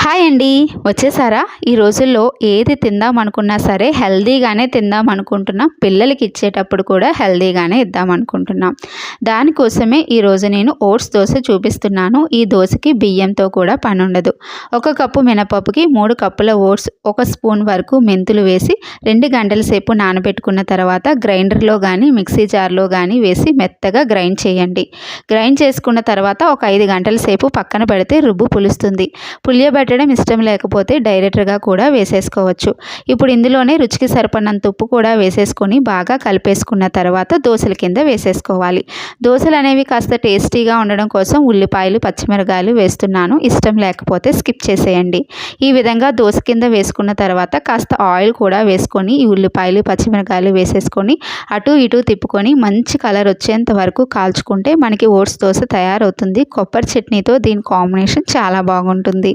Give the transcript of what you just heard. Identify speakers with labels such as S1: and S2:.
S1: Hi అండి, వచ్చేసారా? ఈ రోజుల్లో ఏది తిందాం అనుకున్నా సరే హెల్దీగానే తిందాం అనుకుంటున్నాం. పిల్లలకి ఇచ్చేటప్పుడు కూడా హెల్దీగానే ఇద్దాం అనుకుంటున్నాం. దానికోసమే ఈరోజు నేను ఓట్స్ దోశ చూపిస్తున్నాను. ఈ దోశకి బియ్యంతో కూడా పని ఉండదు. 1 కప్పు మినపప్పుకి 3 కప్పుల ఓట్స్, 1 స్పూన్ వరకు మెంతులు వేసి 2 గంటల సేపు నానబెట్టుకున్న తర్వాత గ్రైండర్లో కానీ మిక్సీ జార్లో కానీ వేసి మెత్తగా గ్రైండ్ చేయండి. గ్రైండ్ చేసుకున్న తర్వాత ఒక 5 గంటల సేపు పక్కన పెడితే రుబ్బు పులుస్తుంది. పులియబెట్టడం ఇష్టం లేకపోతే డైరెక్ట్గా కూడా వేసేసుకోవచ్చు. ఇప్పుడు ఇందులోనే రుచికి సరిపడినంత ఉప్పు కూడా వేసేసుకొని బాగా కలిపేసుకున్న తర్వాత దోశల కింద వేసేసుకోవాలి. దోశలు అనేవి కాస్త టేస్టీగా ఉండడం కోసం ఉల్లిపాయలు, పచ్చిమిరపకాయలు వేస్తున్నాను. ఇష్టం లేకపోతే స్కిప్ చేసేయండి. ఈ విధంగా దోశ కింద వేసుకున్న తర్వాత కాస్త ఆయిల్ కూడా వేసుకొని ఈ ఉల్లిపాయలు, పచ్చిమిరపకాయలు వేసేసుకొని అటు ఇటు తిప్పుకొని మంచి కలర్ వచ్చేంత వరకు కాల్చుకుంటే మనకి ఓట్స్ దోశ తయారవుతుంది. కొబ్బరి చట్నీతో దీని కాంబినేషన్ చాలా బాగుంటుంది.